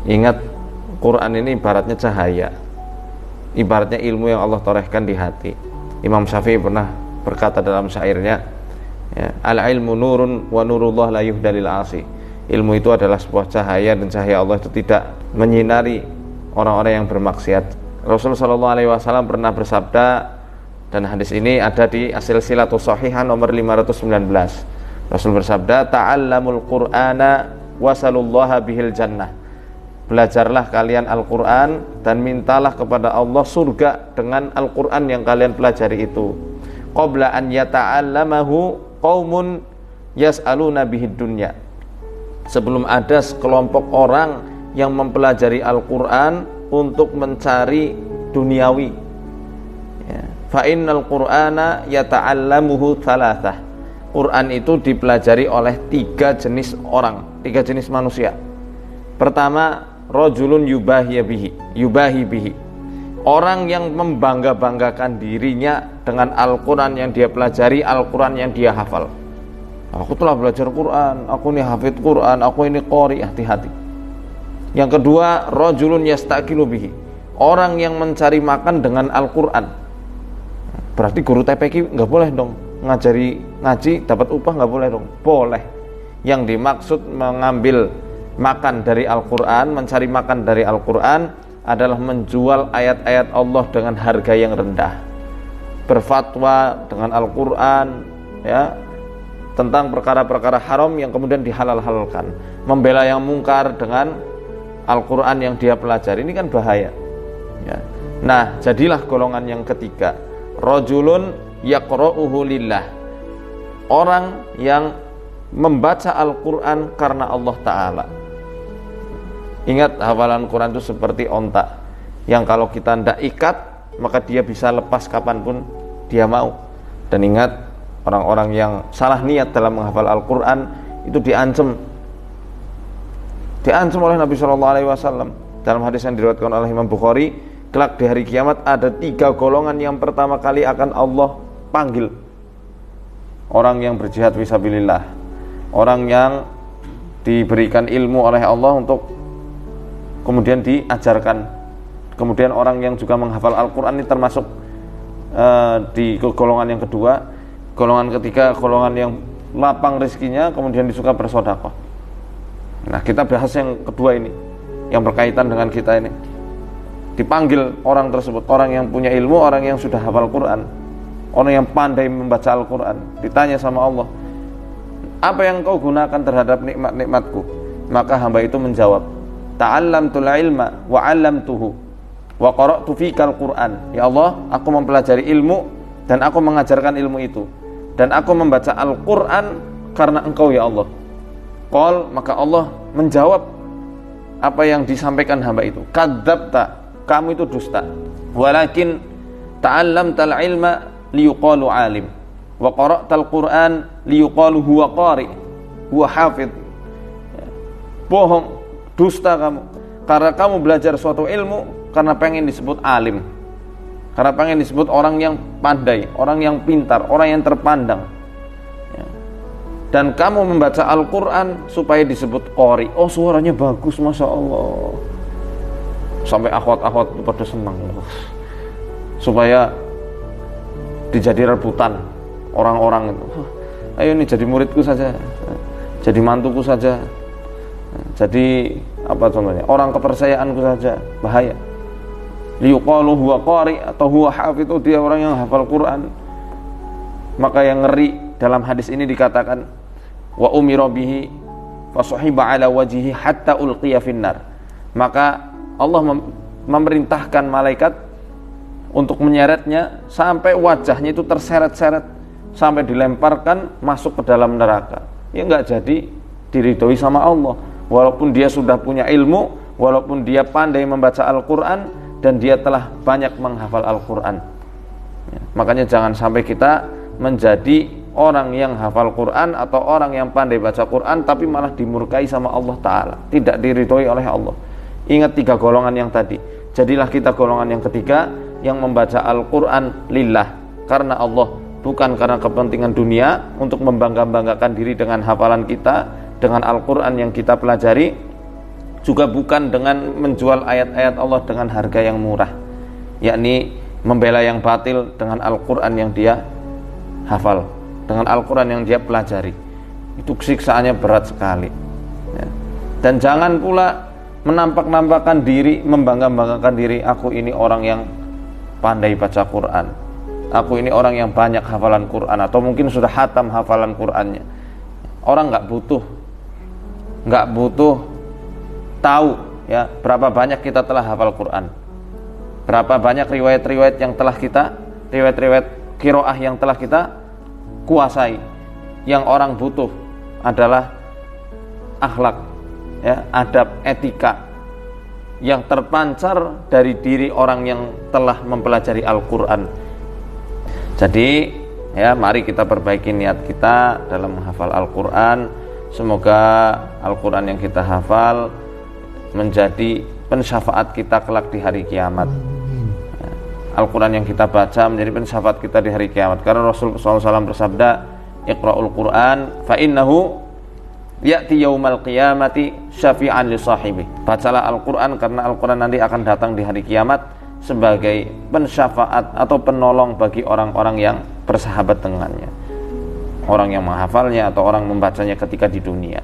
Ingat, Quran ini ibaratnya cahaya, ibaratnya ilmu yang Allah torehkan di hati. Imam Syafi'i pernah berkata dalam syairnya, ya, al-ilmu nurun wa nurullah la yuhdalil asi. Ilmu itu adalah sebuah cahaya, dan cahaya Allah itu tidak menyinari orang-orang yang bermaksiat. Rasulullah SAW pernah bersabda, dan hadis ini ada di As-Silsilatus Shahihah nomor 519. Rasul bersabda, ta'allamul qur'ana wasalullaha bihil jannah. Belajarlah kalian Al-Quran dan mintalah kepada Allah surga dengan Al-Quran yang kalian pelajari itu. Qabla an yata'allamahu qaumun yas'aluna bihid dunya. Sebelum ada sekelompok orang yang mempelajari Al-Quran untuk mencari duniawi, ya. Fa innal Qur'ana yata'allamuhu thalathah. Quran itu dipelajari oleh 3 jenis orang, 3 jenis manusia. Pertama, rajulun yubahi bihi. Orang yang membangga-banggakan dirinya dengan Al-Quran yang dia pelajari, Al-Quran yang dia hafal. Aku telah belajar Quran, aku ini hafid Quran, aku ini qori. Hati-hati. Yang kedua, rajulun yastaqilu bihi. Orang yang mencari makan dengan Al-Quran. Berarti guru TPQ nggak boleh dong ngajari ngaji dapat upah, nggak boleh dong. Boleh. Yang dimaksud mengambil makan dari Al-Quran, mencari makan dari Al-Quran adalah menjual ayat-ayat Allah dengan harga yang rendah, berfatwa dengan Al-Quran, ya, tentang perkara-perkara haram yang kemudian dihalal-halalkan, membela yang mungkar dengan Al-Quran yang dia pelajari. Ini kan bahaya, ya. Nah, jadilah golongan yang ketiga, rajulun yaqra'uhu lillah. Orang yang membaca Al-Quran karena Allah Ta'ala. Ingat, hafalan Quran itu seperti onta yang kalau kita tidak ikat, maka dia bisa lepas kapanpun dia mau. Dan ingat, orang-orang yang salah niat dalam menghafal Al-Quran itu diancam oleh Nabi SAW. Dalam hadis yang diriwayatkan oleh Imam Bukhari, kelak di hari kiamat ada 3 golongan yang pertama kali akan Allah panggil. Orang yang berjihad fisabilillah, orang yang diberikan ilmu oleh Allah untuk kemudian diajarkan, kemudian orang yang juga menghafal Al-Quran. Ini termasuk di golongan yang kedua. Golongan ketiga, golongan yang lapang rezekinya kemudian disuka bersedekah. Nah, kita bahas yang kedua ini, yang berkaitan dengan kita ini. Dipanggil orang tersebut, orang yang punya ilmu, orang yang sudah hafal Quran, orang yang pandai membaca Al-Quran. Ditanya sama Allah, apa yang kau gunakan terhadap nikmat-nikmatku? Maka hamba itu menjawab, ta'allamtul ilma wa 'allamtuhu wa qara'tu fikal Qur'an. Ya Allah, aku mempelajari ilmu dan aku mengajarkan ilmu itu, dan aku membaca Al-Qur'an karena Engkau ya Allah. Qal, maka Allah menjawab apa yang disampaikan hamba itu. Kadzabta, kamu itu dusta. Walakin ta'allamtal ilma liyuqalu alim wa qara'tal Qur'an liyuqalu huwa qari huwa hafid. Bohong, dusta kamu, karena kamu belajar suatu ilmu karena pengen disebut alim, karena pengen disebut orang yang pandai, orang yang pintar, orang yang terpandang, ya. Dan kamu membaca Al-Quran supaya disebut qori. Oh, suaranya bagus, Masya Allah. Sampai akhwat-akhwat itu pada senang, supaya dijadi rebutan orang-orang itu. Ayo nih jadi muridku saja, jadi mantuku saja, jadi apa contohnya, orang kepercayaanku saja. Bahaya. Liyuqalu huwa qari atau huwa hafid, itu dia orang yang hafal Quran. Maka yang ngeri dalam hadis ini dikatakan, wa umira bihi fasuhiba ala wajhihi hatta ulqiya finnar. Maka Allah memerintahkan malaikat untuk menyeretnya sampai wajahnya itu terseret-seret, sampai dilemparkan masuk ke dalam neraka. Ya enggak jadi diridhoi sama Allah. Walaupun dia sudah punya ilmu, walaupun dia pandai membaca Al-Quran, dan dia telah banyak menghafal Al-Quran, ya. Makanya jangan sampai kita menjadi orang yang hafal Quran atau orang yang pandai baca Quran tapi malah dimurkai sama Allah Ta'ala, tidak diridhoi oleh Allah. Ingat 3 golongan yang tadi. Jadilah kita golongan yang ketiga, yang membaca Al-Quran lillah, karena Allah, bukan karena kepentingan dunia, untuk membangga-banggakan diri dengan hafalan kita, dengan Al-Quran yang kita pelajari. juga bukan dengan menjual ayat-ayat Allah dengan harga yang murah, yakni membela yang batil dengan Al-Quran yang dia hafal, dengan Al-Quran yang dia pelajari. Itu siksaannya berat sekali ya. Dan jangan pula menampak-nampakkan diri, membangga-banggakan diri, aku ini orang yang pandai baca Quran, aku ini orang yang banyak hafalan Quran, atau mungkin sudah hatam hafalan Qurannya. Orang nggak butuh tahu ya berapa banyak kita telah hafal Quran, berapa banyak riwayat-riwayat yang telah kita, riwayat-riwayat qiraah yang telah kita kuasai. Yang orang butuh adalah akhlak ya, adab, etika yang terpancar dari diri orang yang telah mempelajari Al-Quran. Jadi ya, mari kita perbaiki niat kita dalam menghafal Al-Quran. Semoga Al-Quran yang kita hafal menjadi pensyafaat kita kelak di hari kiamat. Al-Quran yang kita baca menjadi pensyafaat kita di hari kiamat. Karena Rasul SAW bersabda, Iqra'ul Quran fa innahu ya'ti yaumal qiyamati syafi'an li sahibi. Bacalah Al-Quran karena Al-Quran nanti akan datang di hari kiamat sebagai pensyafaat atau penolong bagi orang-orang yang bersahabat dengannya, orang yang menghafalnya atau orang membacanya ketika di dunia.